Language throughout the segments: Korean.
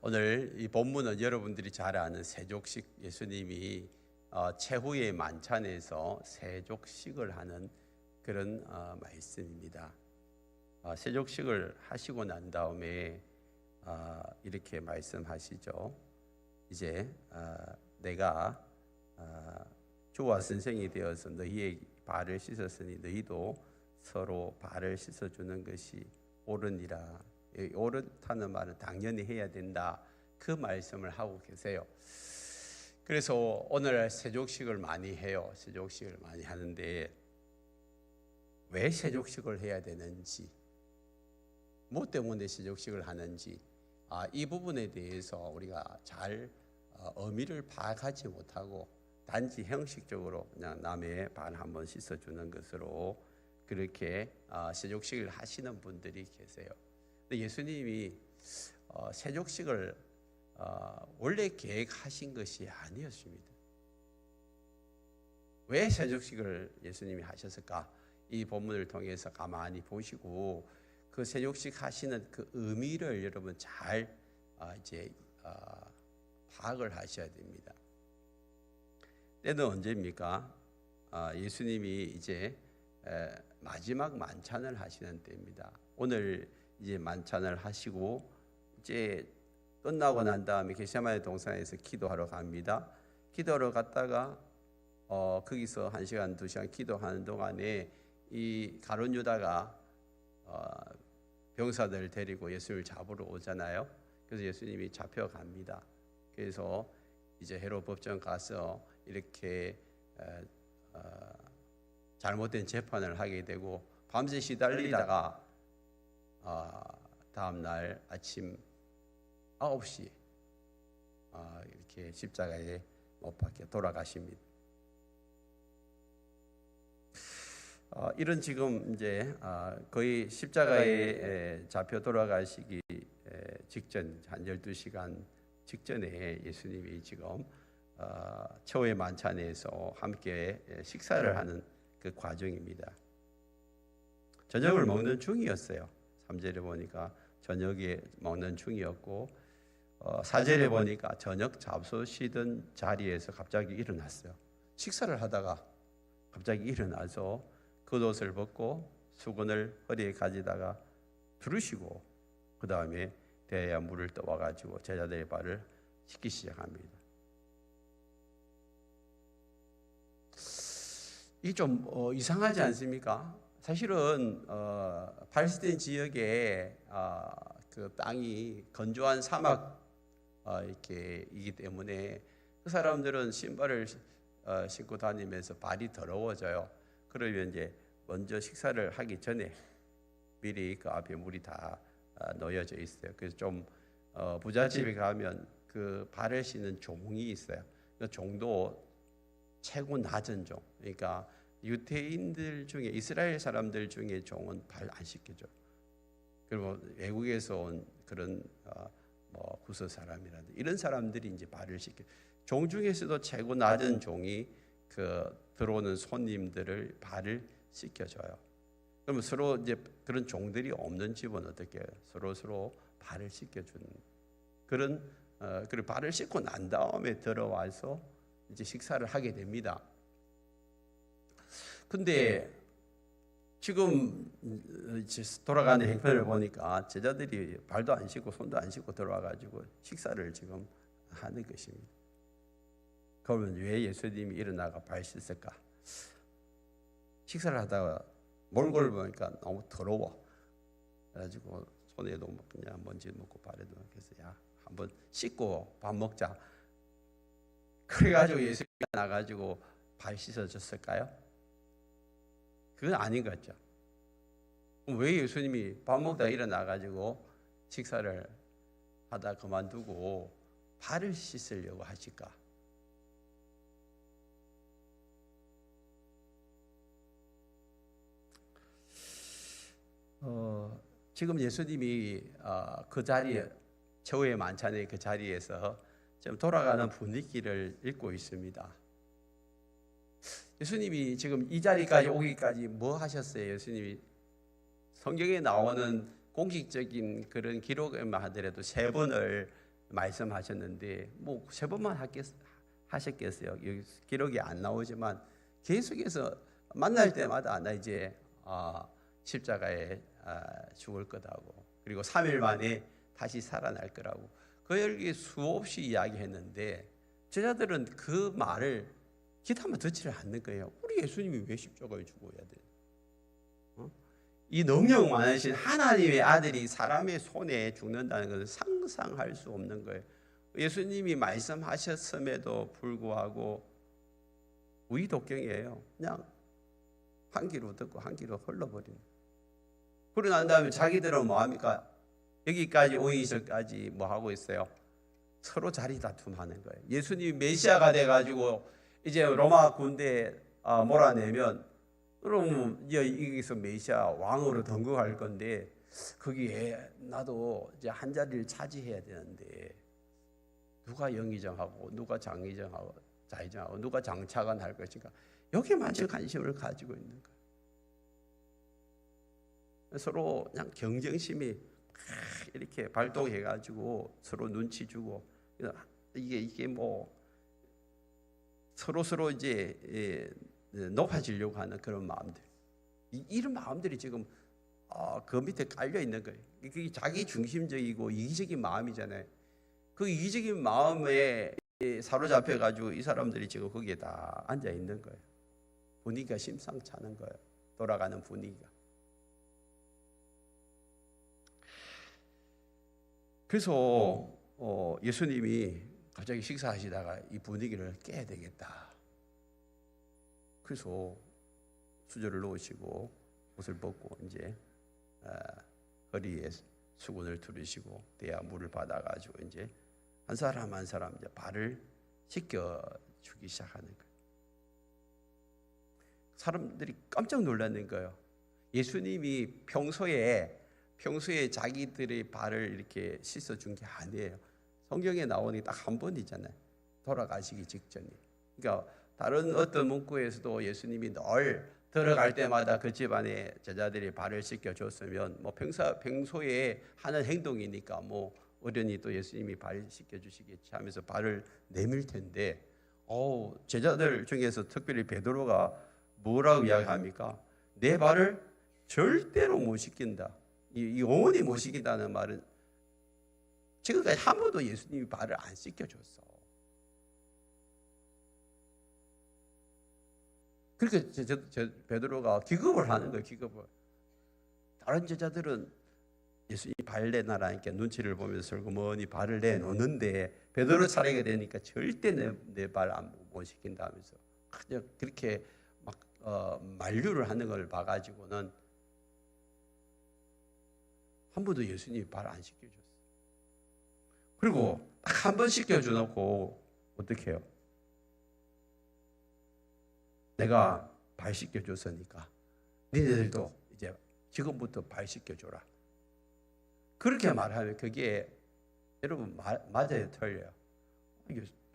오늘 이 본문은 여러분들이 잘 아는 세족식, 예수님이 최후의 만찬에서 세족식을 하는 그런 말씀입니다. 세족식을 하시고 난 다음에 이렇게 말씀하시죠. 이제 내가 주와 선생이 되어서 너희의 발을 씻었으니 너희도 서로 발을 씻어주는 것이 옳으니라. 옳다는 말은 당연히 해야 된다, 그 말씀을 하고 계세요. 그래서 오늘 세족식을 많이 해요. 세족식을 많이 하는데 왜 세족식을 해야 되는지, 뭐 때문에 세족식을 하는지, 이 부분에 대해서 우리가 잘 의미를 파악하지 못하고 단지 형식적으로 그냥 남의 발 한번 씻어주는 것으로 그렇게 세족식을 하시는 분들이 계세요. 근데 예수님이 세족식을 원래 계획하신 것이 아니었습니다. 왜 세족식을 예수님이 하셨을까? 이 본문을 통해서 가만히 보시고 그 세족식 하시는 그 의미를 여러분 잘 파악을 하셔야 됩니다. 때는 언제입니까? 예수님이 이제 마지막 만찬을 하시는 때입니다. 오늘 이제 만찬을 하시고 이제 끝나고 난 다음에 겟세마네 동산에서 기도하러 갑니다. 기도하러 갔다가 거기서 1시간, 2시간 기도하는 동안에 이 가룟 유다가 병사들을 데리고 예수를 잡으러 오잖아요. 그래서 예수님이 잡혀갑니다. 그래서 이제 헤롯 법정 가서 이렇게 잘못된 재판을 하게 되고 밤새 시달리다가 다음 날 아침 9시 이렇게 십자가에 못 박혀 돌아가십니다. 이런 지금 이제 거의 십자가에 잡혀 돌아가시기 직전, 한 12시간 직전에 예수님이 지금 최후의 만찬에서 함께 식사를 하는 그 과정입니다. 저녁을 먹는 중이었어요. 3절에 보니까 저녁에 먹는 중이었고 4절에 보니까 저녁 잡수시던 자리에서 갑자기 일어났어요. 식사를 하다가 갑자기 일어나서 겉옷을 벗고 수건을 허리에 가지다가 두르시고 그 다음에 대야 물을 떠와가지고 제자들의 발을 씻기 시작합니다. 이게 좀 이상하지 않습니까? 사실은 팔레스타인 지역에 그 땅이 건조한 사막 이렇게이기 때문에 그 사람들은 신발을 신고 다니면서 발이 더러워져요. 그러면 이제 먼저 식사를 하기 전에 미리 그 앞에 물이 다 놓여져 있어요. 그래서 좀 부잣집에 가면 그 발을 씻는 종이 있어요. 그 종도 최고 낮은 종. 그러니까 유대인들 중에, 이스라엘 사람들 중에 종은 발 안 씻겨줘. 그리고 외국에서 온 그런 뭐 구스 사람이라든지 이런 사람들이 이제 발을 씻겨. 종 중에서도 최고 낮은 종이 그 들어오는 손님들을 발을 씻겨줘요. 그러면 서로 이제 그런 종들이 없는 집은 어떻게 해요? 서로 발을 씻겨주는 그런 그리고 발을 씻고 난 다음에 들어와서 이제 식사를 하게 됩니다. 근데 지금 돌아가는 행편을 보니까 제자들이 발도 안 씻고 손도 안 씻고 들어와가지고 식사를 지금 하는 것입니다. 그러면 왜 예수님이 일어나가 발 씻을까? 식사를 하다가 몰골 보니까 너무 더러워. 그래가지고 손에도 그냥 먼지 묻고 발에도 그래서 야 한번 씻고 밥 먹자. 그래가지고 예수님이 나가지고 발 씻어줬을까요? 그건 아닌 것 같죠. 왜 예수님이 밥 먹다 일어나가지고 식사를 하다 그만두고 발을 씻으려고 하실까? 지금 예수님이 그 자리에 최후의 만찬의 그 자리에서 지금 돌아가는 분위기를 읽고 있습니다. 예수님이 지금 이 자리까지 오기까지 뭐 하셨어요? 예수님이 성경에 나오는 공식적인 그런 기록에만 하더라도 3번을 말씀하셨는데 뭐 3번만 하셨겠어요. 여기 기록이 안 나오지만 계속해서 만날 때마다 나 이제 십자가에 죽을 거다고, 그리고 3일 만에 다시 살아날 거라고 그에게 수없이 이야기했는데 제자들은 그 말을 기타만 듣지를 않는 거예요. 우리 예수님이 왜 십자가에 죽어야 돼? 이 능력 많으신 하나님의 아들이 사람의 손에 죽는다는 것은 상상할 수 없는 거예요. 예수님이 말씀하셨음에도 불구하고 우이독경이에요. 그냥 한 귀로 듣고 한 귀로 흘러버리는. 그러고 난 다음에 자기들은 뭐합니까? 여기까지 오기 전까지 뭐 하고 있어요? 서로 자리 다툼하는 거예요. 예수님이 메시아가 돼가지고 이제 로마 군대에 몰아내면 그럼 여기서 메시아 왕으로 등극할 건데 거기에 나도 이제 한 자리를 차지해야 되는데 누가 영의정하고 누가 장의정하고 자의정하고 누가 장차관 할 것인가, 여기만 지금 관심을 가지고 있는 거예요. 서로 그냥 경쟁심이 이렇게 발동해가지고 서로 눈치 주고, 이게 뭐 서로 이제 높아지려고 하는 그런 마음들, 이런 마음들이 지금 그 밑에 깔려 있는 거예요. 그게 자기 중심적이고 이기적인 마음이잖아요. 그 이기적인 마음에 사로잡혀 가지고 이 사람들이 지금 거기에 다 앉아 있는 거예요. 분위기가 심상치 않은 거예요. 돌아가는 분위기가. 그래서 예수님이 갑자기 식사하시다가 이 분위기를 깨야 되겠다. 그래서 수저를 놓으시고 옷을 벗고 이제 허리에 수건을 두르시고 대야 물을 받아가지고 이제 한 사람 한 사람 이제 발을 씻겨 주기 시작하는 거예요. 사람들이 깜짝 놀랐는 거예요. 예수님이 평소에 자기들의 발을 이렇게 씻어 준 게 아니에요. 성경에 나오니 딱 한 번이잖아요. 돌아가시기 직전에. 그러니까 다른 어떤 문구에서도 예수님이 늘 들어갈 때마다 그 집안에 제자들이 발을 씻겨 줬으면 뭐 평소에 하는 행동이니까 뭐 어련히 또 예수님이 발 씻겨 주시겠지 하면서 발을 내밀 텐데, 제자들 중에서 특별히 베드로가 뭐라고 이야기합니까? 내 발을 절대로 못 씻긴다. 영원히 못 씻긴다는 말은 지금까지 한 번도 예수님이 발을 안 씻겨줬어. 그렇게 베드로가 기겁을 하는 거예요. 기겁을. 다른 제자들은 예수님이 발 내놔라니까 눈치를 보면서 슬그머니 발을 내놓는데 베드로 차례가 되니까 절대 내 발 못 씻긴다 하면서 그냥 그렇게 막 만류를 하는 걸 봐가지고는 한 번도 예수님이 발 안 씻겨줬어요. 그리고 딱 한 번 씻겨주놓고 어떻게 해요? 내가 발 씻겨줬으니까 니네들도 이제 지금부터 발 씻겨줘라. 그렇게 말하면 그게 여러분 맞아요, 틀려요?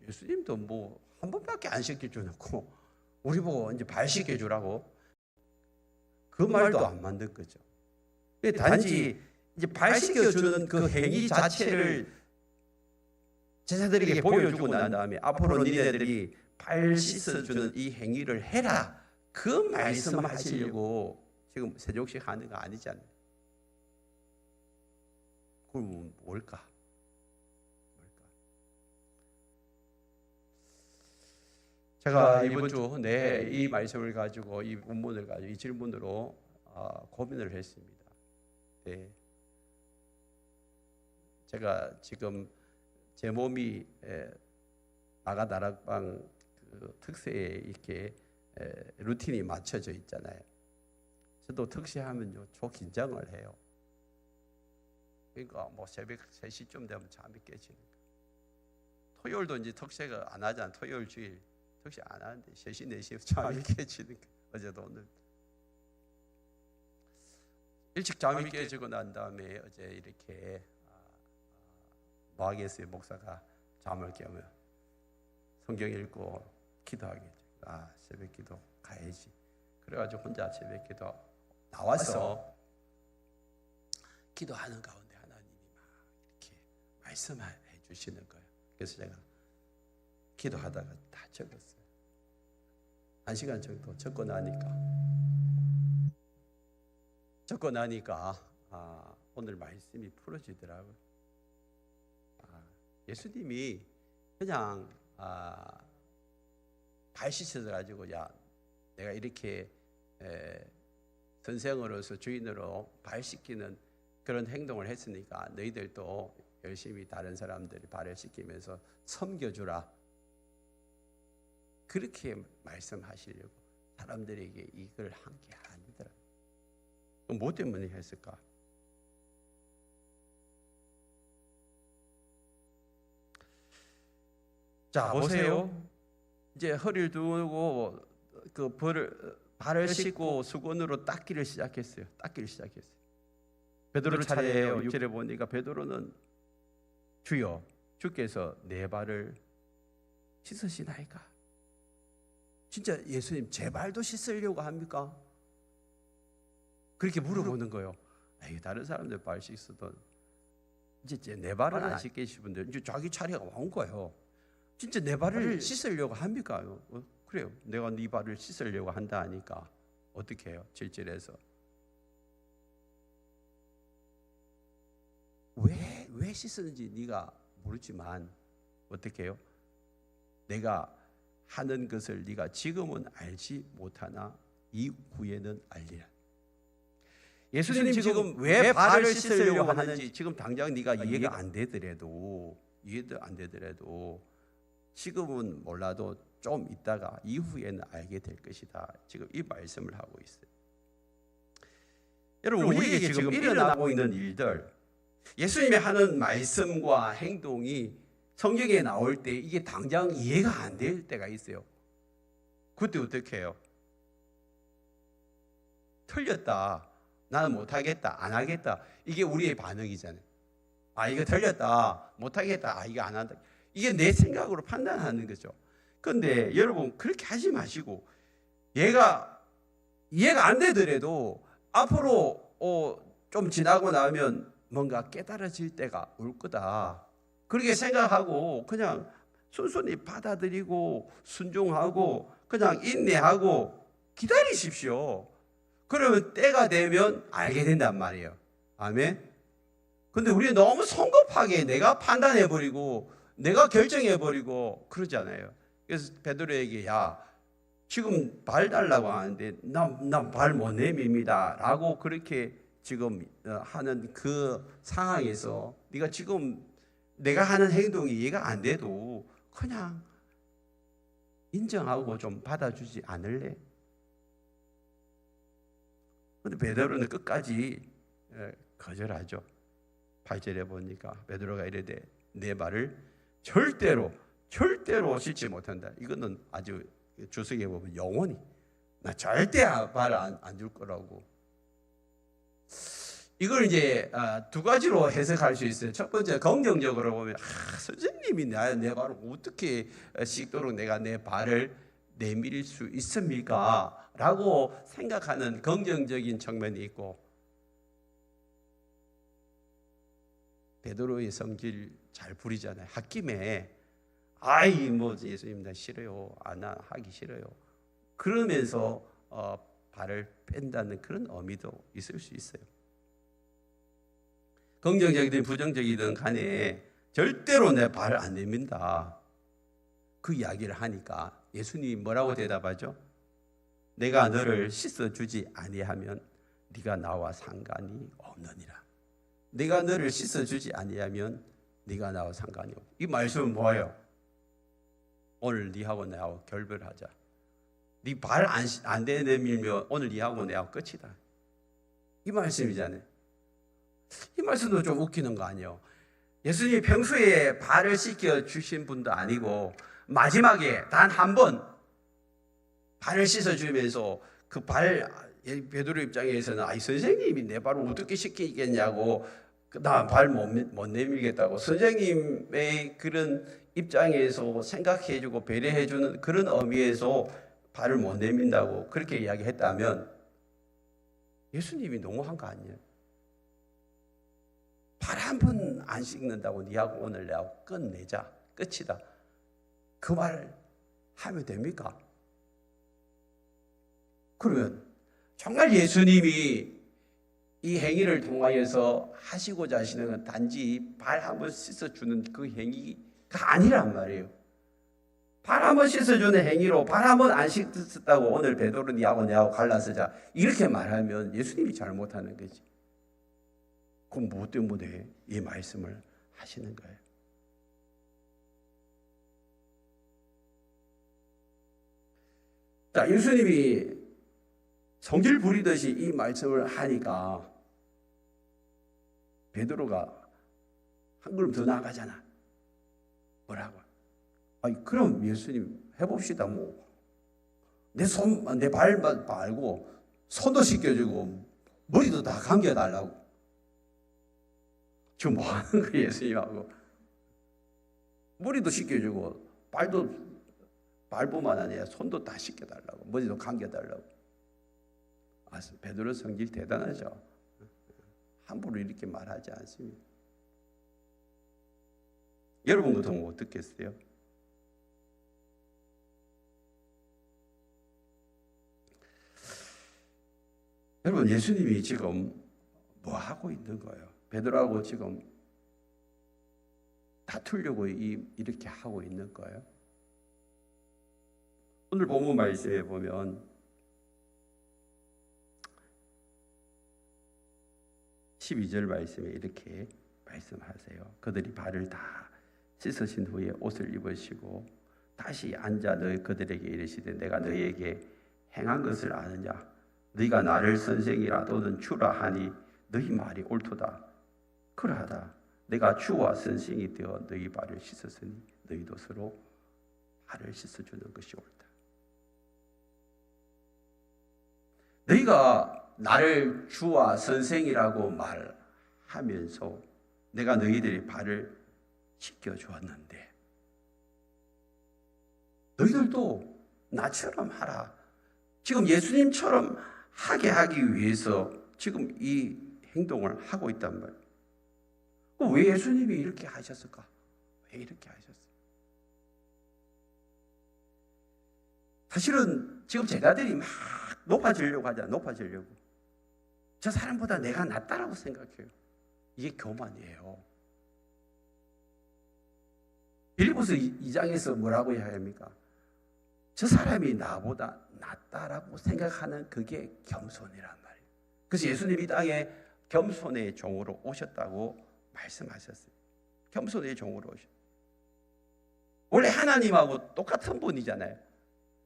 예수님도 뭐 한 번밖에 안 씻겨줘놓고 우리 보고 이제 발 씻겨주라고? 그 말도 안 맞는 거죠. 단지 이제 발 씻겨주는 그 행위 자체를 제자들에게 보여주고 난 다음에 앞으로 니네들이 발 씻어주는 이 행위를 해라, 그 말씀하시려고 지금 세족식 하는 거 아니잖아요. 그럼 뭘까? 제가 이번 주 이 말씀을 가지고 이 본문을 가지고 이 질문으로 고민을 했습니다. 네. 제가 지금 제 몸이 마가다락방 그 특세에 이렇게 루틴이 맞춰져 있잖아요. 저도 특세하면요 초긴장을 해요. 그러니까 뭐 새벽 3시쯤 되면 잠이 깨지는 거예요. 토요일도 이제 특세가 안 하잖아요. 토요일 주일 특세 안 하는데 3시 4시에 잠이 깨지는 거예요. 어제도 오늘 일찍 잠이 깨지고 난 다음에 어제 이렇게 뭐 하겠어요? 목사가 잠을 깨면 성경 읽고 기도하겠죠. 새벽 기도 가야지. 그래가지고 혼자 새벽 기도 나와서 기도하는 가운데 하나님이 막 이렇게 말씀해 주시는 거예요. 그래서 제가 기도하다가 다 적었어요. 1시간 정도 적고 나니까 오늘 말씀이 풀어지더라고요. 예수님이 그냥 발 씻어서 가지고 야 내가 이렇게 선생으로서 주인으로 발 씻기는 그런 행동을 했으니까 너희들도 열심히 다른 사람들이 발을 씻기면서 섬겨주라. 그렇게 말씀하시려고 사람들에게 이걸 한 게 아니더라고요. 뭐 때문에 했을까? 자, 보세요. 이제 허리를 두고 그 발을 씻고 수건으로 닦기를 시작했어요. 베드로 차례예요. 6절에 보니까 베드로는 주여, 주께서 내 발을 씻으시나이까? 진짜 예수님 제 발도 씻으려고 합니까? 그렇게 물어보는 거예요. 다른 사람들 발 씻어도 이제 내 발은 안 씻게 싶은데 이제 자기 차례가 온 거예요. 진짜 내 발을 씻으려고 합니까? 그래요. 내가 네 발을 씻으려고 한다 하니까 어떻게 해요? 7절에서 왜 씻었는지 네가 모르지만 어떻게 해요? 내가 하는 것을 네가 지금은 알지 못하나 이후에는 알리라. 예수님 지금 왜 발을 씻으려고 하는지 지금 당장 네가 이해도 안 되더라도 지금은 몰라도 좀 있다가 이후에는 알게 될 것이다. 지금 이 말씀을 하고 있어요. 여러분, 우리에게 지금 일어나고 있는 일들, 예수님이 하는 말씀과 행동이 성경에 나올 때 이게 당장 이해가 안 될 때가 있어요. 그때 어떻게 해요? 틀렸다. 나는 못하겠다. 안 하겠다. 이게 우리의 반응이잖아요. 이거 틀렸다. 못하겠다. 이거 안 한다. 이게 내 생각으로 판단하는 거죠. 그런데 여러분 그렇게 하지 마시고 얘가 이해가 안 되더라도 앞으로 좀 지나고 나면 뭔가 깨달아질 때가 올 거다. 그렇게 생각하고 그냥 순순히 받아들이고 순종하고 그냥 인내하고 기다리십시오. 그러면 때가 되면 알게 된단 말이에요. 아멘. 근데 우리 너무 성급하게 내가 판단해버리고 내가 결정해버리고 그러잖아요. 그래서 베드로에게 야 지금 발 달라고 하는데 나 발 못 내밉니다 라고 그렇게 지금 하는 그 상황에서 네가 지금 내가 하는 행동이 이해가 안 돼도 그냥 인정하고 좀 받아주지 않을래? 근데 베드로는 끝까지 거절하죠. 8절에 보니까 베드로가 이르되 내 발을 절대로 씻지 못한다. 이거는 아주 주석에 보면 영원히 나 절대 발 안 줄 거라고. 이걸 이제 두 가지로 해석할 수 있어요. 첫 번째 긍정적으로 보면 선생님이 내 발을 어떻게 씻도록 내가 내 발을 내밀 수 있습니까? 라고 생각하는 긍정적인 측면이 있고 베드로의 성질 잘 부리잖아요. 홧김에 예수님 나 싫어요. 나 하기 싫어요. 그러면서 발을 뺀다는 그런 의미도 있을 수 있어요. 긍정적이든 부정적이든 간에 절대로 내 발을 안 내민다. 그 이야기를 하니까 예수님이 뭐라고 대답하죠? 내가 너를 씻어주지 아니하면 네가 나와 상관이 없느니라. 내가 너를 씻어주지 아니하면 네가 나와 상관이 없다. 이 말씀은 뭐예요? 오늘 네하고 내하고 결별하자. 네 발 안 내밀면 오늘 네하고 내하고 끝이다. 이 말씀이잖아요. 이 말씀도 좀 웃기는 거 아니에요? 예수님이 평소에 발을 씻겨 주신 분도 아니고 마지막에 단 한 번 발을 씻어주면서 그 베드로 입장에서는 선생님이 내 발을 어떻게 씻기겠냐고 나 발 못 내밀겠다고 선생님의 그런 입장에서 생각해주고 배려해주는 그런 의미에서 발을 못 내민다고 그렇게 이야기했다면 예수님이 너무한 거 아니에요? 발 한 번 안 씻는다고 니하고 오늘 내하고 끝내자, 끝이다, 그 말 하면 됩니까? 그러면 정말 예수님이 이 행위를 통하여서 하시고자 하시는 건 단지 발 한 번 씻어주는 그 행위가 아니란 말이에요. 발 한 번 씻어주는 행위로 발 한 번 안 씻었다고 오늘 베드로 니하고 내하고 갈라서자, 이렇게 말하면 예수님이 잘못하는 거지. 그럼 무엇 때문에 이 말씀을 하시는 거예요? 자, 예수님이 성질 부리듯이 이 말씀을 하니까 베드로가 한 걸음 더 나아가잖아. 뭐라고? 아니, 그럼 예수님 해봅시다. 뭐 내 발만 말고 손도 씻겨주고 머리도 다 감겨달라고. 지금 뭐 하는 거예요, 예수님하고? 머리도 씻겨주고 발뿐만 아니라 손도 다 씻겨달라고, 머리도 감겨달라고. 아, 베드로 성질 대단하죠. 함부로 이렇게 말하지 않습니다. 여러분 같으면 어떻겠어요? 여러분, 예수님이 지금 뭐 하고 있는 거예요? 베드로하고 지금 다투려고 이렇게 하고 있는 거예요? 오늘 본문 말씀에 보면 12절 말씀에 이렇게 말씀하세요. 그들이 발을 다 씻으신 후에 옷을 입으시고 다시 앉아 그들에게 이르시되 내가 너희에게 행한 것을 아느냐? 너희가 나를 선생이라 또는 주라 하니 너희 말이 옳도다. 그러하다. 내가 주와 선생이 되어 너희 발을 씻었으니 너희도 서로 발을 씻어주는 것이 옳다. 너희가 나를 주와 선생이라고 말하면서 내가 너희들의 발을 씻겨주었는데 너희들도 나처럼 하라. 지금 예수님처럼 하게 하기 위해서 지금 이 행동을 하고 있단 말이에요. 왜 예수님이 이렇게 하셨을까? 왜 이렇게 하셨어요? 사실은 지금 제자들이 막 높아지려고 하잖아요. 높아지려고. 저 사람보다 내가 낫다라고 생각해요. 이게 교만이에요. 빌립보서 2장에서 뭐라고 해야 합니까? 저 사람이 나보다 낫다라고 생각하는 그게 겸손이란 말이에요. 그래서 예수님이 이 땅에 겸손의 종으로 오셨다고 말씀하셨어요. 겸손의 종으로 오셨어요. 원래 하나님하고 똑같은 분이잖아요.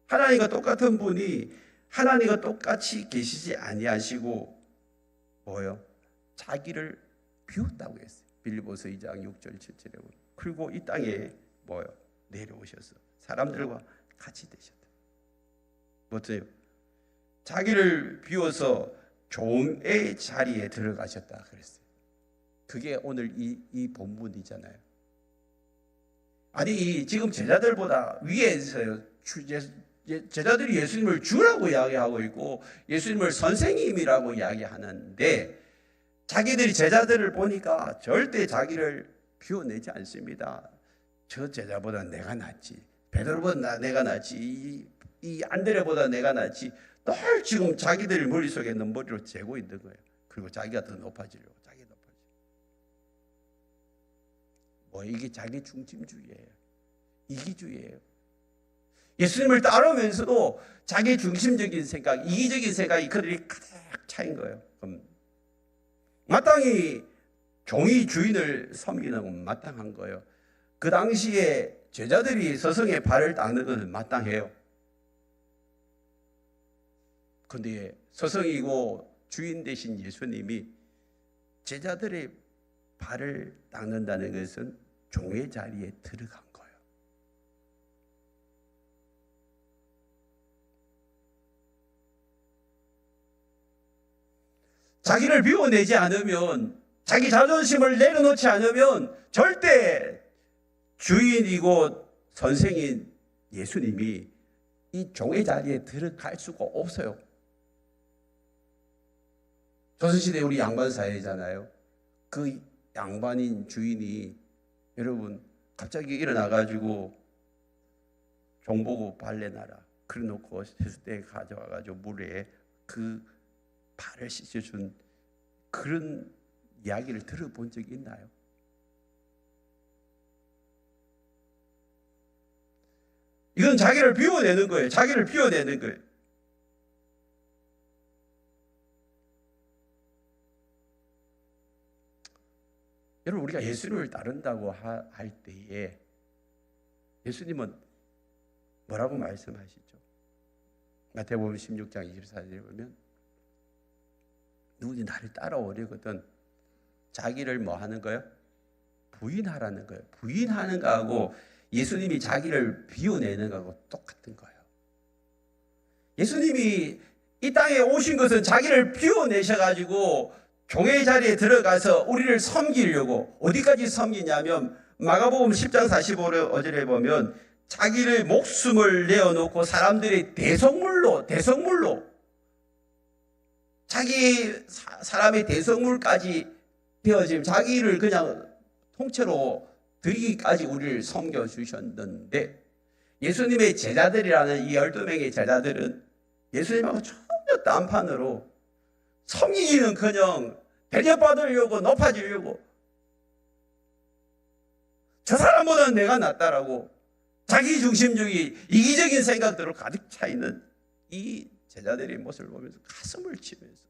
하나님과 똑같은 분이 하나님과 똑같이 계시지 아니하시고 뭐요? 자기를 비웠다고 했어요. 빌립보서 2장 6절 7절에 보면. 그리고 이 땅에 뭐요? 내려오셔서 사람들과 같이 되셨다. 뭐죠? 자기를 비워서 종의 자리에 들어가셨다 그랬어요. 그게 오늘 이 본문이잖아요. 아니 지금 제자들보다 위에서요. 제자들이 예수님을 주라고 이야기하고 있고 예수님을 선생님이라고 이야기하는데 자기들이 제자들을 보니까 절대 자기를 비워내지 않습니다. 저 제자보다 내가 낫지. 베드로보다 내가 낫지. 이 안드레보다 내가 낫지. 늘 지금 자기들 머릿속에 있는 머리로 재고 있는 거예요. 그리고 자기가 더 높아지려고. 자기 높아지려고. 뭐 이게 자기 중심주의예요. 이기주의예요. 예수님을 따르면서도 자기 중심적인 생각, 이기적인 생각이 그들이 가득 차인 거예요. 마땅히 종이 주인을 섬기는 건 마땅한 거예요. 그 당시에 제자들이 스승의 발을 닦는 것은 마땅해요. 그런데 스승이고 주인 되신 예수님이 제자들의 발을 닦는다는 것은 종의 자리에 들어간 거예요. 자기를 비워내지 않으면, 자기 자존심을 내려놓지 않으면 절대 주인이고 선생인 예수님이 이 종의 자리에 들어갈 수가 없어요. 조선시대 우리 양반 사회잖아요. 그 양반인 주인이 여러분 갑자기 일어나가지고 종보고 발레나라 그래 놓고 세숫대에 가져와가지고 물에 그 발을 씻어준 그런 이야기를 들어본 적이 있나요? 이건 자기를 비워내는 거예요. 자기를 비워내는 거예요. 여러분 우리가 예수님을 따른다고 할 때에 예수님은 뭐라고 말씀하시죠? 마태복음 16장 24절에 보면 누구든지 나를 따라오려거든 자기를 뭐 하는 거예요? 부인하라는 거예요. 부인하는 거하고 예수님이 자기를 비워내는 거하고 똑같은 거예요. 예수님이 이 땅에 오신 것은 자기를 비워내셔가지고 종의 자리에 들어가서 우리를 섬기려고 어디까지 섬기냐면 마가복음 10장 45절에 보면 자기를 목숨을 내어놓고 사람들의 대성물로 자기 사람의 대성물까지 되어지면 자기를 그냥 통째로 드리기까지 우리를 섬겨주셨는데 예수님의 제자들이라는 이 12명의 제자들은 예수님하고 전혀 딴판으로 섬기기는커녕 대접받으려고 높아지려고 저 사람보다는 내가 낫다라고 자기중심적인 이기적인 생각들로 가득 차 있는 이 제자들의 모습을 보면서 가슴을 치면서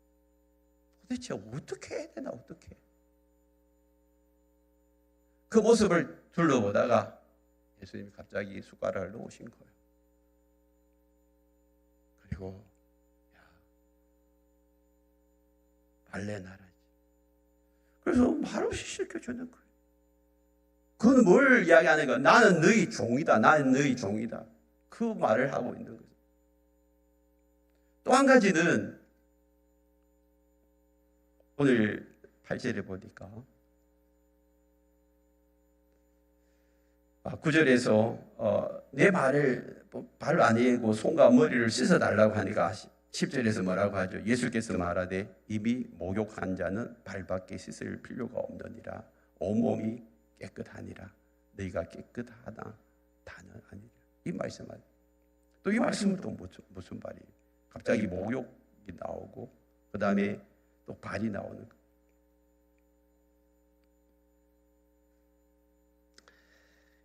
도대체 어떻게 해야 되나 어떻게 그 모습을 둘러보다가 예수님이 갑자기 숟가락을 놓으신 거예요. 그리고 발레나라지. 그래서 말없이 시켜주는 거예요. 그건 뭘 이야기하는 거야? 나는 너희 종이다. 나는 너희 종이다. 그 말을 하고 있는 거죠. 또 한 가지는 오늘 8절에 보니까 9절에서 내 발을 안 해고 손과 머리를 씻어달라고 하니까 10절에서 뭐라고 하죠? 예수께서 말하되 이미 목욕한 자는 발밖에 씻을 필요가 없느니라. 온몸이 깨끗하니라. 너희가 깨끗하다 다는 아니라. 이 말씀은 또 이 말씀은 또 무슨 말이에요? 갑자기 목욕이 나오고 그 다음에 또 발이 나오는 거.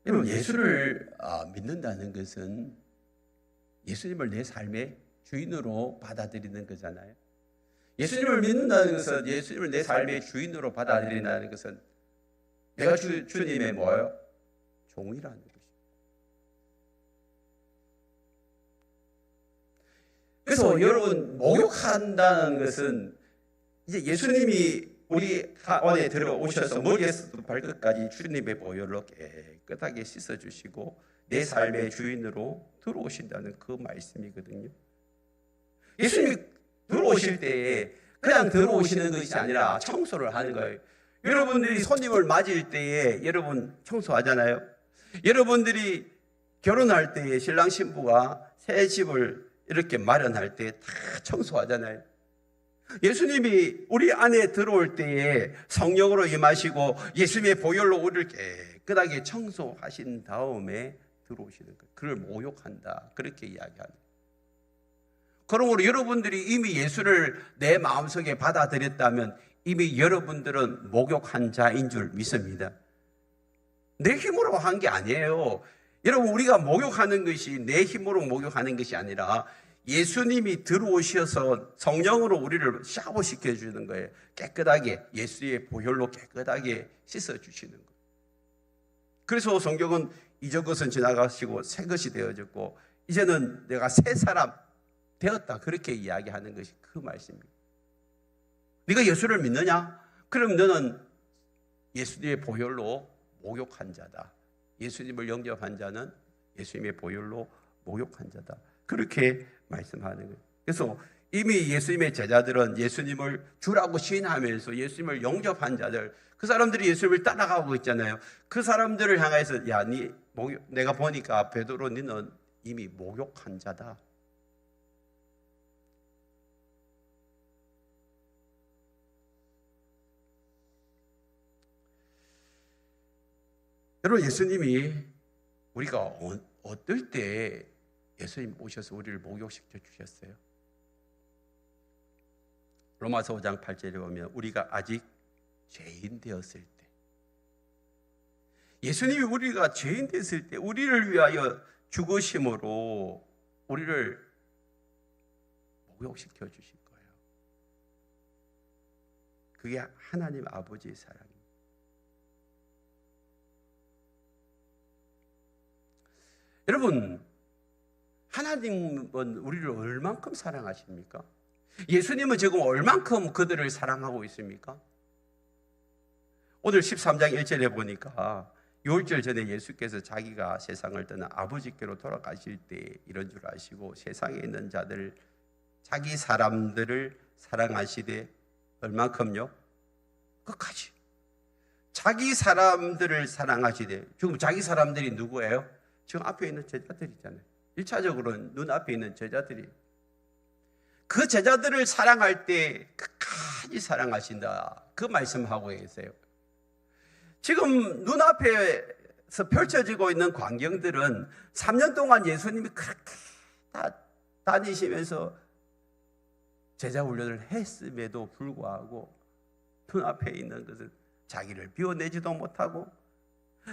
여러분 예수를 믿는다는 것은 예수님을 내 삶의 주인으로 받아들이는 거잖아요. 예수님을 믿는다는 것은 예수님을 내 삶의 주인으로 받아들인다는 것은 내가 주님의 뭐예요? 종이라는 것이죠. 그래서 여러분 목욕한다는 것은 이제 예수님이 우리 안에 들어오셔서 머리에서부터 발끝까지 주님의 보혈로 깨끗하게 씻어주시고 내 삶의 주인으로 들어오신다는 그 말씀이거든요. 예수님이 들어오실 때에 그냥 들어오시는 것이 아니라 청소를 하는 거예요. 여러분들이 손님을 맞을 때에 여러분 청소하잖아요. 여러분들이 결혼할 때에 신랑 신부가 새 집을 이렇게 마련할 때 다 청소하잖아요. 예수님이 우리 안에 들어올 때에 성령으로 임하시고 예수님의 보혈로 우리를 깨끗하게 청소하신 다음에 들어오시는 거예요. 그를 목욕한다. 그렇게 이야기하는 거예요. 그러므로 여러분들이 이미 예수를 내 마음속에 받아들였다면 이미 여러분들은 목욕한 자인 줄 믿습니다. 내 힘으로 한 게 아니에요. 여러분 우리가 목욕하는 것이 내 힘으로 목욕하는 것이 아니라 예수님이 들어오셔서 성령으로 우리를 샤워시켜 주는 거예요. 깨끗하게 예수의 보혈로 깨끗하게 씻어주시는 거예요. 그래서 성경은 이전 것은 지나가시고 새 것이 되어졌고 이제는 내가 새 사람 되었다 그렇게 이야기하는 것이 그 말씀입니다. 네가 예수를 믿느냐? 그럼 너는 예수님의 보혈로 목욕한 자다. 예수님을 영접한 자는 예수님의 보혈로 목욕한 자다. 그렇게 말씀하는 거예요. 그래서 이미 예수님의 제자들은 예수님을 주라고 시인하면서 예수님을 영접한 자들, 그 사람들이 예수님을 따라가고 있잖아요. 그 사람들을 향해서 야, 내가 보니까 베드로 너는 이미 목욕한 자다. 여러분, 예수님이 우리가 어떨 때 예수님 오셔서 우리를 목욕시켜 주셨어요? 로마서 5장 8절에 보면 우리가 아직 죄인 되었을 때, 예수님이 우리가 죄인 됐을 때 우리를 위하여 죽으심으로 우리를 목욕시켜 주신 거예요. 그게 하나님 아버지의 사랑입니다. 여러분, 하나님은 우리를 얼만큼 사랑하십니까? 예수님은 지금 얼만큼 그들을 사랑하고 있습니까? 오늘 13장 1절에 보니까 유월절 전에 예수께서 자기가 세상을 떠나 아버지께로 돌아가실 때 이런 줄 아시고 세상에 있는 자들, 자기 사람들을 사랑하시되 얼만큼요? 끝까지. 자기 사람들을 사랑하시되, 지금 자기 사람들이 누구예요? 지금 앞에 있는 제자들이잖아요. 1차적으로는 눈앞에 있는 제자들이. 그 제자들을 사랑할 때 끝까지 사랑하신다. 그 말씀하고 계세요. 지금 눈앞에서 펼쳐지고 있는 광경들은 3년 동안 예수님이 그렇게 다 다니시면서 제자 훈련을 했음에도 불구하고 눈앞에 있는 것은 자기를 비워내지도 못하고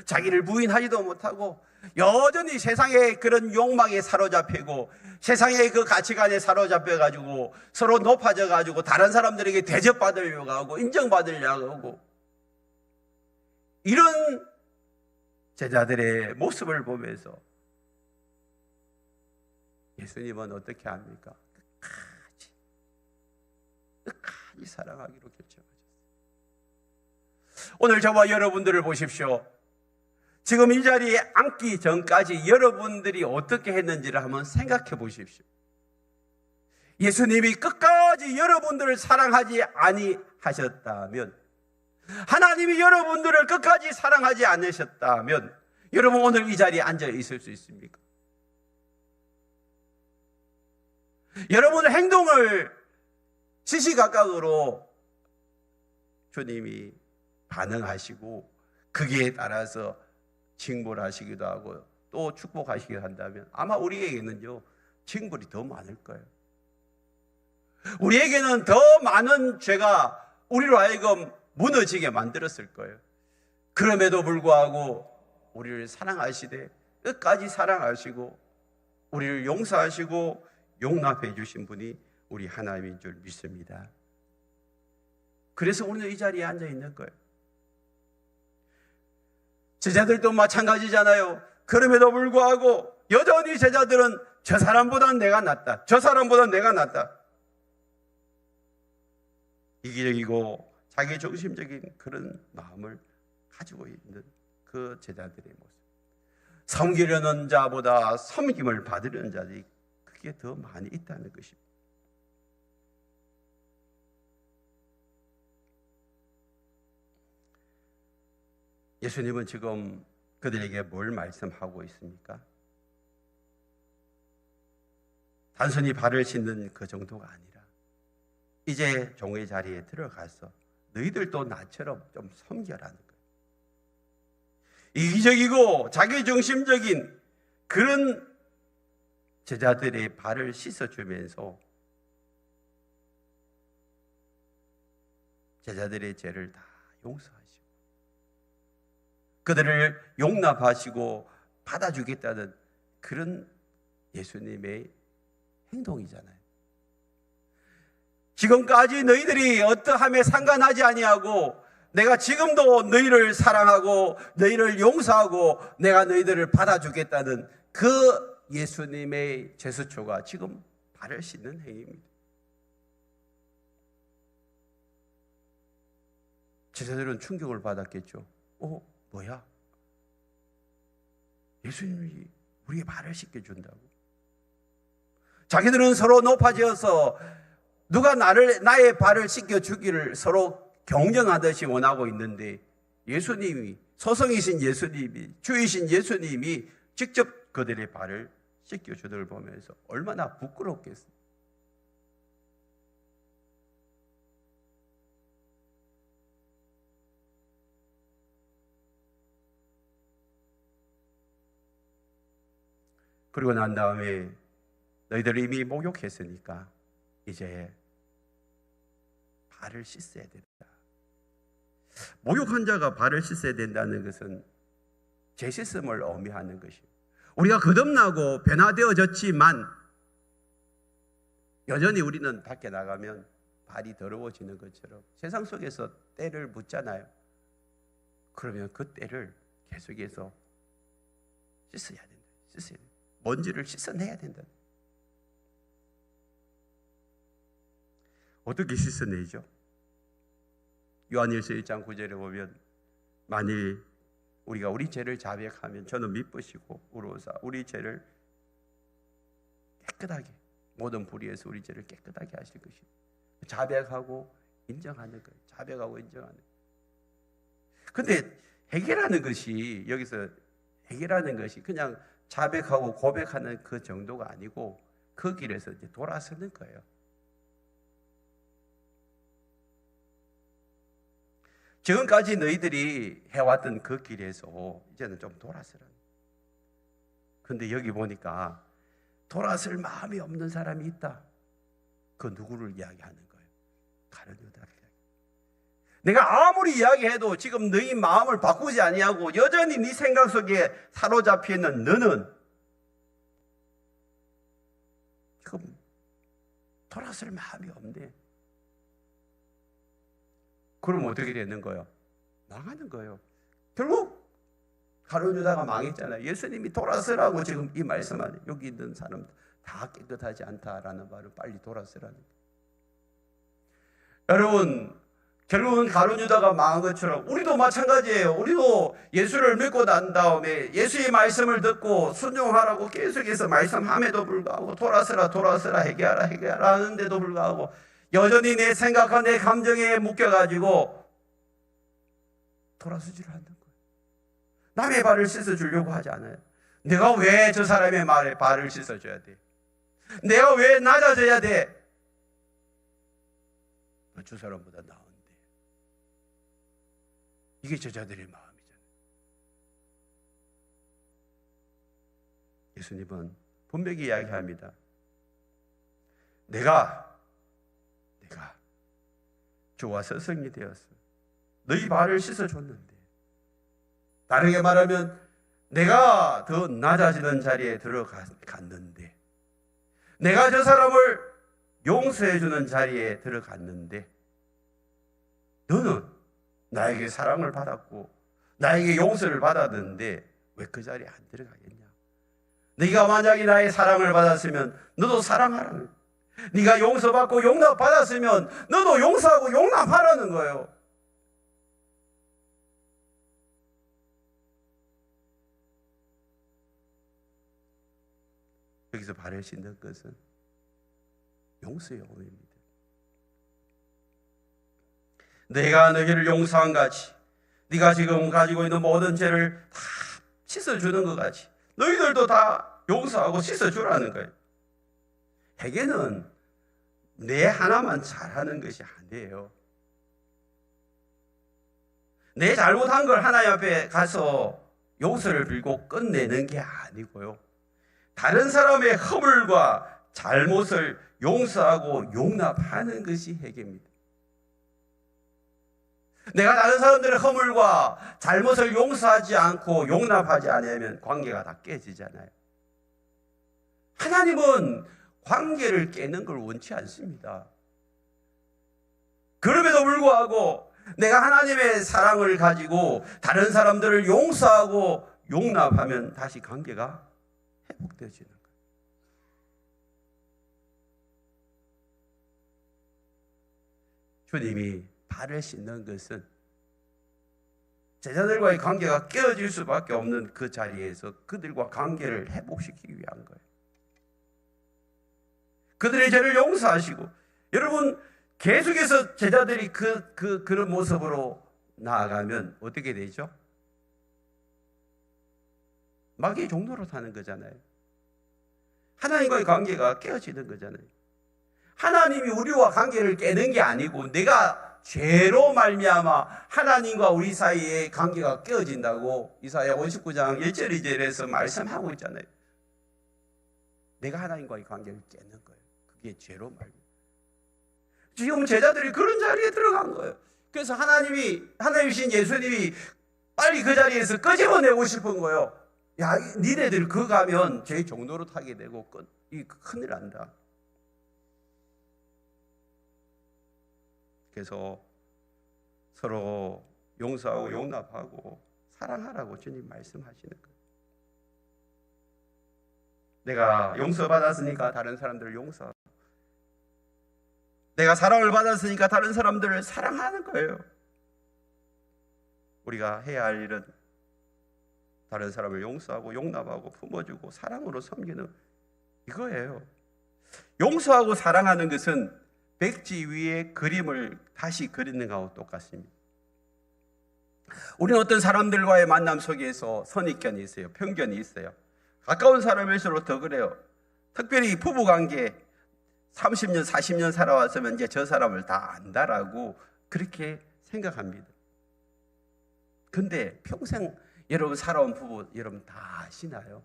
자기를 부인하지도 못하고 여전히 세상의 그런 욕망에 사로잡히고 세상의 그 가치관에 사로잡혀가지고 서로 높아져가지고 다른 사람들에게 대접받으려고 하고 인정받으려고 하고 이런 제자들의 모습을 보면서 예수님은 어떻게 합니까? 끝까지 사랑하기로 결정하셨어요. 오늘 저와 여러분들을 보십시오. 지금 이 자리에 앉기 전까지 여러분들이 어떻게 했는지를 한번 생각해 보십시오. 예수님이 끝까지 여러분들을 사랑하지 아니하셨다면, 하나님이 여러분들을 끝까지 사랑하지 않으셨다면 여러분 오늘 이 자리에 앉아 있을 수 있습니까? 여러분의 행동을 시시각각으로 주님이 반응하시고 거기에 따라서 징벌 하시기도 하고 또 축복하시기도 한다면 아마 우리에게는요 징벌이 더 많을 거예요. 우리에게는 더 많은 죄가 우리로 하여금 무너지게 만들었을 거예요. 그럼에도 불구하고 우리를 사랑하시되 끝까지 사랑하시고 우리를 용서하시고 용납해 주신 분이 우리 하나님인 줄 믿습니다. 그래서 오늘 이 자리에 앉아 있는 거예요. 제자들도 마찬가지잖아요. 그럼에도 불구하고 여전히 제자들은 저 사람보다는 내가 낫다. 저 사람보다는 내가 낫다. 이기적이고 자기중심적인 그런 마음을 가지고 있는 그 제자들의 모습. 섬기려는 자보다 섬김을 받으려는 자들이 그게 더 많이 있다는 것입니다. 예수님은 지금 그들에게 뭘 말씀하고 있습니까? 단순히 발을 씻는 그 정도가 아니라 이제 종의 자리에 들어가서 너희들도 나처럼 좀 섬겨라는 거예요. 이기적이고 자기중심적인 그런 제자들의 발을 씻어주면서 제자들의 죄를 다 용서하시고 그들을 용납하시고 받아주겠다는 그런 예수님의 행동이잖아요. 지금까지 너희들이 어떠함에 상관하지 아니하고 내가 지금도 너희를 사랑하고 너희를 용서하고 내가 너희들을 받아주겠다는 그 예수님의 제스처가 지금 발을 씻는 행위입니다. 제자들은 충격을 받았겠죠. 뭐야? 예수님이 우리의 발을 씻겨준다고? 자기들은 서로 높아져서 누가 나의 발을 씻겨주기를 서로 경쟁하듯이 원하고 있는데 예수님이, 소성이신 예수님이, 주이신 예수님이 직접 그들의 발을 씻겨주는 걸 보면서 얼마나 부끄럽겠어요. 그리고 난 다음에 너희들이 이미 목욕했으니까 이제 발을 씻어야 된다. 목욕한 자가 발을 씻어야 된다는 것은 재씻음을 의미하는 것이에요. 우리가 거듭나고 변화되어졌지만 여전히 우리는 밖에 나가면 발이 더러워지는 것처럼 세상 속에서 때를 묻잖아요. 그러면 그 때를 계속해서 씻어야 된다. 씻어야 된다. 먼지를 씻어내야 된다. 어떻게 씻어내죠? 요한일서 1장 9절에 보면 만일 우리가 우리 죄를 자백하면 저는 미쁘시고 의로우사 우리 죄를 깨끗하게 모든 불의에서 우리 죄를 깨끗하게 하실 것이다. 자백하고 인정하는 거예요. 자백하고 인정하는 거예요. 근데 해결하는 것이 여기서 해결하는 것이 그냥 자백하고 고백하는 그 정도가 아니고 그 길에서 이제 돌아서는 거예요. 지금까지 너희들이 해왔던 그 길에서 이제는 좀 돌아서라. 근데 여기 보니까 돌아설 마음이 없는 사람이 있다. 그 누구를 이야기하는 거예요? 가룟 유다를. 내가 아무리 이야기해도 지금 너희 마음을 바꾸지 아니하고 여전히 네 생각 속에 사로잡혀 있는 너는 지금 돌아설 마음이 없네. 그럼 어떻게 되는 거예요? 망하는 거예요. 결국 가룟 유다가 망했잖아요. 예수님이 돌아서라고 지금 이 말씀하는 여기 있는 사람 다 깨끗하지 않다라는 말을 빨리 돌아서라는 거예요. 여러분 결국은 가룟 유다가 망한 것처럼 우리도 마찬가지예요. 우리도 예수를 믿고 난 다음에 예수의 말씀을 듣고 순종하라고 계속해서 말씀함에도 불구하고 돌아서라 해결하라 하는데도 불구하고 여전히 내 생각과 내 감정에 묶여가지고 돌아서지를 않는 거예요. 남의 발을 씻어주려고 하지 않아요. 내가 왜 저 사람의 말에 발을 씻어줘야 돼? 내가 왜 낮아져야 돼? 저 사람보다 나은데. 이게 저자들의 마음이잖아요. 예수님은 분명히 이야기합니다. 내가 주와 스승이 되었어. 너희 발을 씻어줬는데 다르게 말하면 내가 더 낮아지는 자리에 들어갔는데 내가 저 사람을 용서해주는 자리에 들어갔는데 너는 나에게 사랑을 받았고 나에게 용서를 받았는데 왜 그 자리에 안 들어가겠냐? 네가 만약에 나의 사랑을 받았으면 너도 사랑하라는 거야. 네가 용서받고 용납받았으면 너도 용서하고 용납하라는 거예요. 여기서 발을 씻는 것은 용서의 의미입니다. 내가 너희를 용서한 같이 네가 지금 가지고 있는 모든 죄를 다 씻어주는 것 같이 너희들도 다 용서하고 씻어주라는 거예요. 회개는 내 하나만 잘하는 것이 아니에요. 내 잘못한 걸 하나님 앞에 가서 용서를 빌고 끝내는 게 아니고요. 다른 사람의 허물과 잘못을 용서하고 용납하는 것이 회개입니다. 내가 다른 사람들의 허물과 잘못을 용서하지 않고 용납하지 않으면 관계가 다 깨지잖아요. 하나님은 관계를 깨는 걸 원치 않습니다. 그럼에도 불구하고 내가 하나님의 사랑을 가지고 다른 사람들을 용서하고 용납하면 다시 관계가 회복되어지는 거예요. 주님이 발을 씻는 것은 제자들과의 관계가 깨어질 수밖에 없는 그 자리에서 그들과 관계를 회복시키기 위한 거예요. 그들의 죄를 용서하시고, 여러분 계속해서 제자들이 그런 모습으로 나아가면 어떻게 되죠? 마귀의 종로로 타는 거잖아요. 하나님과의 관계가 깨어지는 거잖아요. 하나님이 우리와 관계를 깨는 게 아니고 내가 죄로 말미암아 하나님과 우리 사이의 관계가 깨어진다고 이사야 59장 1절 2절에서 말씀하고 있잖아요. 내가 하나님과의 관계를 깨는 거예요. 그게 죄로 말이에요. 지금 제자들이 그런 자리에 들어간 거예요. 그래서 하나님이신 예수님이 빨리 그 자리에서 끄집어내고 싶은 거예요. 야, 니네들 그거 가면 제 종로로 타게 되고 큰일 난다. 그래서 서로 용서하고 용납하고 사랑하라고 주님 말씀하시는 거예요. 내가 용서받았으니까 다른 사람들을 용서하고, 내가 사랑을 받았으니까 다른 사람들을 사랑하는 거예요. 우리가 해야 할 일은 다른 사람을 용서하고 용납하고 품어주고 사랑으로 섬기는 이거예요. 용서하고 사랑하는 것은 백지 위에 그림을 다시 그리는 것하고 똑같습니다. 우리는 어떤 사람들과의 만남 속에서 선입견이 있어요. 편견이 있어요. 가까운 사람일수록 더 그래요. 특별히 부부관계 30년, 40년 살아왔으면 이제 저 사람을 다 안다라고 그렇게 생각합니다. 근데 평생 여러분 살아온 부부 여러분 다 아시나요?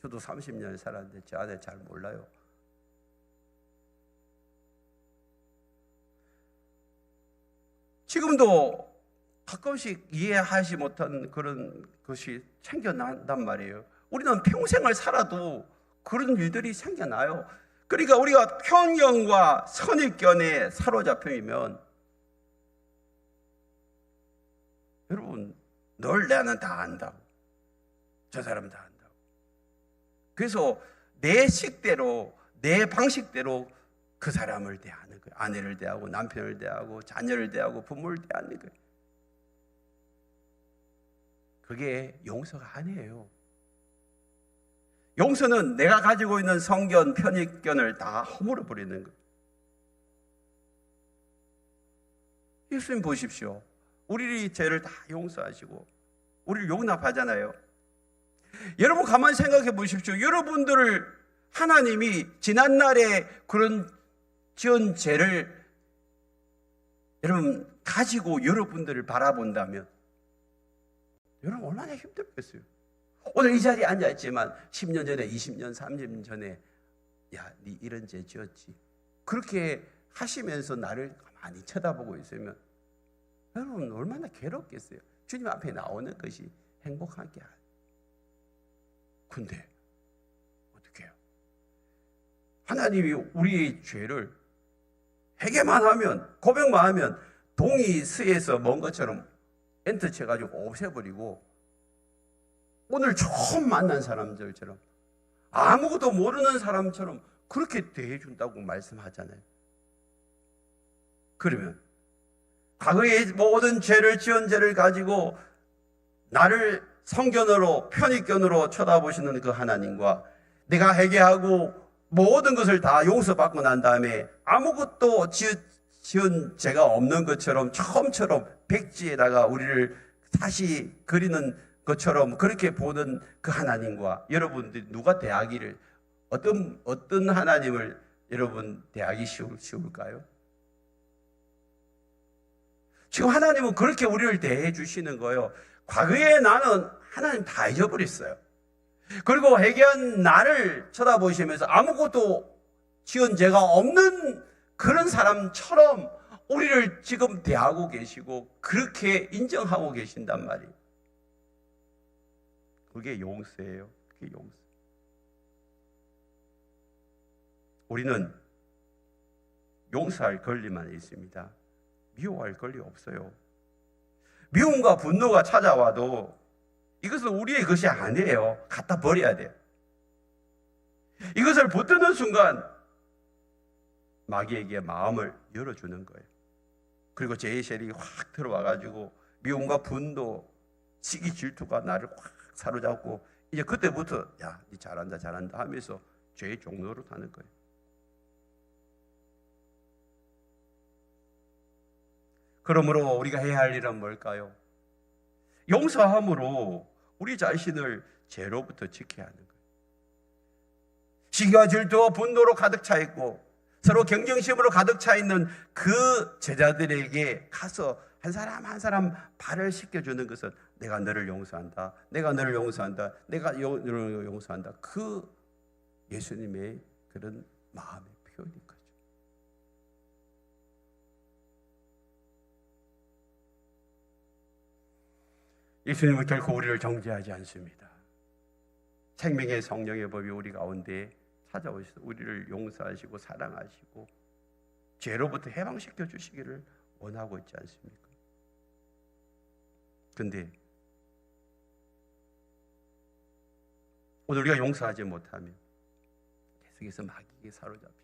저도 30년 살았는데 저 아내 잘 몰라요. 지금도 가끔씩 이해하지 못한 그런 것이 생겨난단 말이에요. 우리는 평생을 살아도 그런 일들이 생겨나요. 그러니까 우리가 편견과 선입견에 사로잡히면 여러분 널 나는 다 안다고, 저 사람 다 안다고. 그래서 내 식대로 내 방식대로 그 사람을 대하는 거예요. 아내를 대하고 남편을 대하고 자녀를 대하고 부모를 대하는 거예요. 그게 용서가 아니에요. 용서는 내가 가지고 있는 성견, 편견을 다 허물어 버리는 거예요. 예수님 보십시오. 우리 죄를 다 용서하시고 우리를 용납하잖아요. 여러분 가만히 생각해 보십시오. 여러분들을 하나님이 지난날에 그런 지은 죄를 여러분 가지고 여러분들을 바라본다면 여러분 얼마나 힘들겠어요. 오늘 이 자리에 앉아있지만 10년 전에 20년 30년 전에 야, 네 이런 죄 지었지 그렇게 하시면서 나를 가만히 쳐다보고 있으면 여러분 얼마나 괴롭겠어요. 주님 앞에 나오는 것이 행복한 게 아니에요. 근데 어떻게 해요? 하나님이 우리의 죄를 회개만 하면, 고백만 하면 동이 스에서 먼 것처럼 엔터 쳐가지고 없애버리고 오늘 처음 만난 사람들처럼 아무것도 모르는 사람처럼 그렇게 대해준다고 말씀하잖아요. 그러면 과거의 모든 죄를 지은 죄를 가지고 나를 성견으로 편익견으로 쳐다보시는 그 하나님과 내가 회개하고 모든 것을 다 용서받고 난 다음에 아무것도 지은 죄가 없는 것처럼 처음처럼 백지에다가 우리를 다시 그리는 것처럼 그렇게 보는 그 하나님과 여러분들이 누가 대하기를 어떤 하나님을 여러분 대하기 쉬울까요? 지금 하나님은 그렇게 우리를 대해 주시는 거예요. 과거에 나는 하나님 다 잊어버렸어요. 그리고 회개한 나를 쳐다보시면서 아무것도 지은 죄가 없는 그런 사람처럼 우리를 지금 대하고 계시고 그렇게 인정하고 계신단 말이에요. 그게 용서예요. 그게 용서. 우리는 용서할 권리만 있습니다. 미워할 권리 없어요. 미움과 분노가 찾아와도 이것은 우리의 것이 아니에요. 갖다 버려야 돼요. 이것을 붙드는 순간 마귀에게 마음을 열어주는 거예요. 그리고 제이셀이 확 들어와가지고 미움과 분노, 시기 질투가 나를 확 사로잡고 이제 그때부터 야, 니 잘한다 잘한다 하면서 죄의 종로로 타는 거예요. 그러므로 우리가 해야 할 일은 뭘까요? 용서함으로 우리 자신을 죄로부터 지켜야 하는 거예요. 시기와 질투와 분노로 가득 차 있고 서로 경쟁심으로 가득 차 있는 그 제자들에게 가서 한 사람 한 사람 발을 씻겨주는 것은 내가 너를 용서한다. 내가 너를 용서한다. 내가 너를 용서한다. 그 예수님의 그런 마음의 표현인 거죠. 예수님은 결코 우리를 정죄하지 않습니다. 생명의 성령의 법이 우리 가운데 찾아오셔서 우리를 용서하시고 사랑하시고 죄로부터 해방시켜 주시기를 원하고 있지 않습니까? 근데 오늘 우리가 용서하지 못하면 계속해서 마귀에게 사로잡힙니다.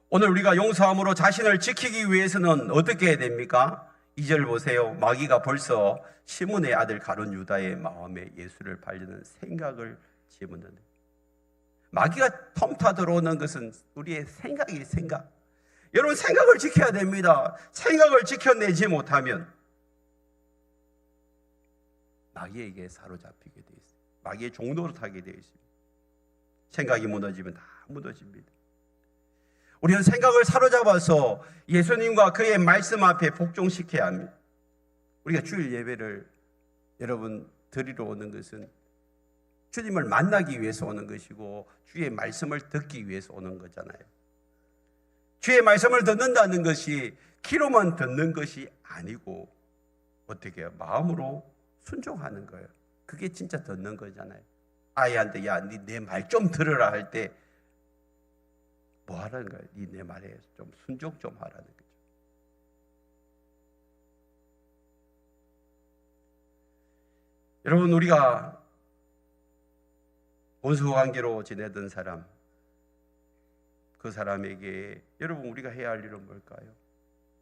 오늘 우리가 용서함으로 자신을 지키기 위해서는 어떻게 해야 됩니까? 2절 보세요. 마귀가 벌써 시몬의 아들 가룟 유다의 마음에 예수를 바르는 생각을 집어넣는. 마귀가 텀타 들어오는 것은 우리의 생각이 생각. 여러분 생각을 지켜야 됩니다. 생각을 지켜내지 못하면 마귀에게 사로잡히게 되어 있습니다. 마귀의 종노릇 하게 되어 있습니다. 생각이 무너지면 다 무너집니다. 우리는 생각을 사로잡아서 예수님과 그의 말씀 앞에 복종시켜야 합니다. 우리가 주일 예배를 여러분 드리러 오는 것은 주님을 만나기 위해서 오는 것이고 주의 말씀을 듣기 위해서 오는 거잖아요. 주의 말씀을 듣는다는 것이 귀로만 듣는 것이 아니고 어떻게 해요? 마음으로 순종하는 거예요. 그게 진짜 듣는 거잖아요. 아이한테 야, 네 내 말 좀 들으라 할 때 뭐 하라는 거예요? 네 내 말에 좀 순종 좀 하라는 거죠. 여러분 우리가 원수관계로 지내던 사람, 그 사람에게 여러분 우리가 해야 할 일은 뭘까요?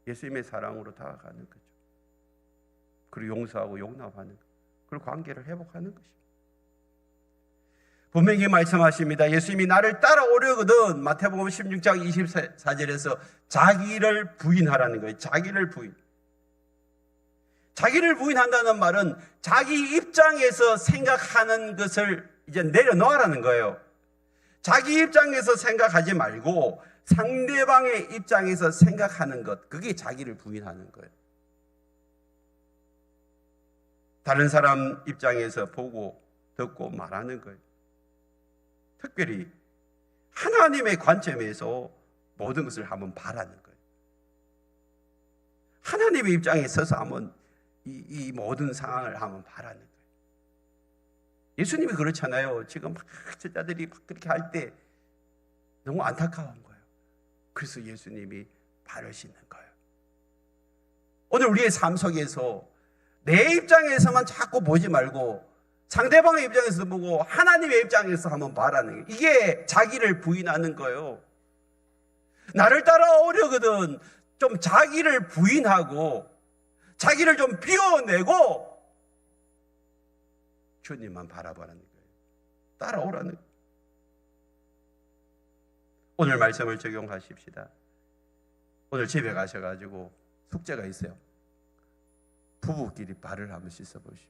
예수님의 사랑으로 다가가는 거죠. 그리고 용서하고 용납하는 것, 그리고 관계를 회복하는 것입니다. 분명히 말씀하십니다. 예수님이 나를 따라오려거든 마태복음 16장 24절에서 자기를 부인하라는 거예요. 자기를 부인. 자기를 부인한다는 말은 자기 입장에서 생각하는 것을 이제 내려놓으라는 거예요. 자기 입장에서 생각하지 말고 상대방의 입장에서 생각하는 것, 그게 자기를 부인하는 거예요. 다른 사람 입장에서 보고 듣고 말하는 거예요. 특별히 하나님의 관점에서 모든 것을 한번 바라는 거예요. 하나님의 입장에 서서 한번 이 모든 상황을 한번 바라는 거예요. 예수님이 그렇잖아요. 지금 막 제자들이 막 그렇게 할 때 너무 안타까운 거예요. 그래서 예수님이 바르시는 거예요. 오늘 우리의 삶 속에서 내 입장에서만 자꾸 보지 말고 상대방의 입장에서 보고 하나님의 입장에서 한번 바라는 거예요. 이게 자기를 부인하는 거예요. 나를 따라오려거든 좀 자기를 부인하고 자기를 좀 비워내고 주님만 바라보라는 거예요. 따라오라는 거예요. 오늘 말씀을 적용하십시다. 오늘 집에 가셔가지고 숙제가 있어요. 부부끼리 발을 한번 씻어보십시오.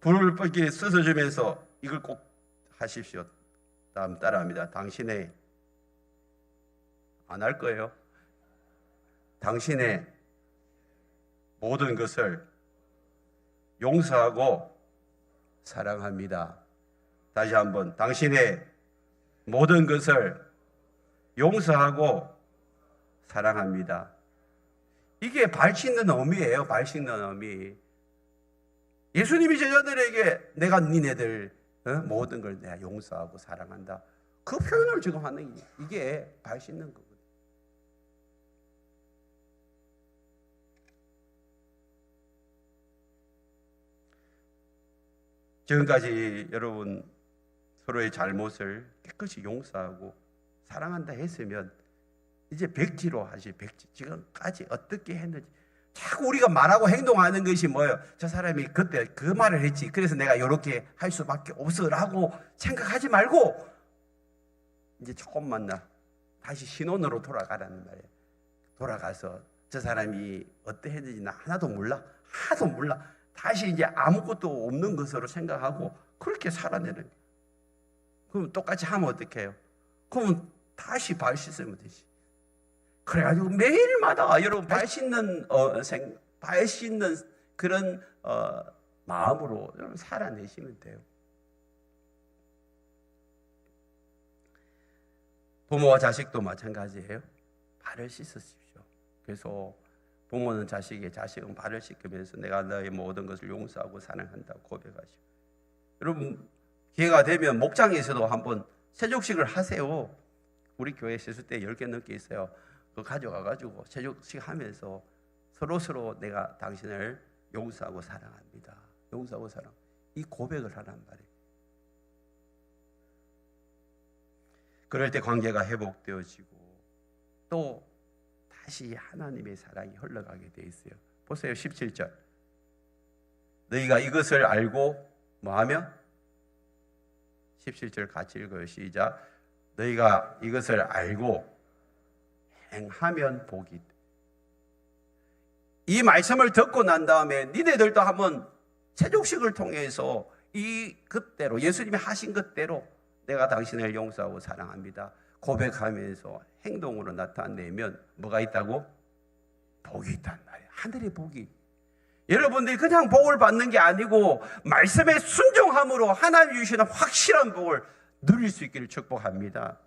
불을 이렇게 씻어주면서 이걸 꼭 하십시오. 다음 따라합니다. 당신의 안 할 거예요. 당신의 모든 것을 용서하고 사랑합니다. 다시 한번 당신의 모든 것을 용서하고 사랑합니다. 이게 발 씻는 의미예요. 발 씻는 의미. 예수님이 제자들에게 내가 니네들 모든 걸 내가 용서하고 사랑한다. 그 표현을 지금 하는 이게 발 씻는 거거든요. 지금까지 여러분 서로의 잘못을 깨끗이 용서하고 사랑한다 했으면 이제 백지로 하시. 백지. 지금까지 어떻게 했는지 자꾸 우리가 말하고 행동하는 것이 뭐예요? 저 사람이 그때 그 말을 했지. 그래서 내가 이렇게 할 수밖에 없어라고 생각하지 말고 이제 조금만 다시 신혼으로 돌아가라는 말이에요. 돌아가서 저 사람이 어떻게 했는지 나 하나도 몰라. 하나도 몰라. 다시 이제 아무것도 없는 것으로 생각하고 그렇게 살아내는 거예요. 그럼 똑같이 하면 어떻게 해요? 그러면 다시 발 씻으면 되지. 그래가지고 매일마다 여러분 발 씻는 그런 마음으로 여러분 살아내시면 돼요. 부모와 자식도 마찬가지예요. 발을 씻으십시오. 그래서 부모는 자식에게, 자식은 발을 씻으면서 내가 너의 모든 것을 용서하고 사랑한다고 고백하시고, 여러분 기회가 되면 목장에서도 한번 세족식을 하세요. 우리 교회 세수대 10개 넘게 있어요. 그거 가져가가지고 세족식 하면서 서로 내가 당신을 용서하고 사랑합니다. 용서하고 사랑. 이 고백을 하란 말이에요. 그럴 때 관계가 회복되어지고 또 다시 하나님의 사랑이 흘러가게 돼 있어요. 보세요. 17절. 너희가 이것을 알고 뭐하면? 17절 같이 읽어요. 시작. 너희가 이것을 알고 행하면 복이 있다. 이 말씀을 듣고 난 다음에 니네들도 한번 세족식을 통해서 그때로 예수님이 하신 것대로 내가 당신을 용서하고 사랑합니다 고백하면서 행동으로 나타내면 뭐가 있다고? 복이 있단 말이에요. 하늘의 복이. 여러분들이 그냥 복을 받는 게 아니고 말씀에 순종함으로 하나님 주시는 확실한 복을 누릴 수 있기를 축복합니다.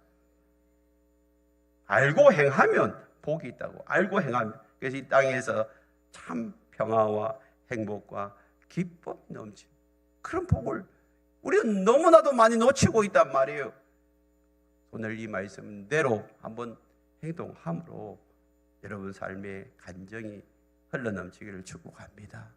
알고 행하면 복이 있다고. 알고 행하면. 그래서 이 땅에서 참 평화와 행복과 기쁨 넘치는 그런 복을 우리는 너무나도 많이 놓치고 있단 말이에요. 오늘 이 말씀대로 한번 행동함으로 여러분 삶의 간정이 흘러넘치기를 축복합니다.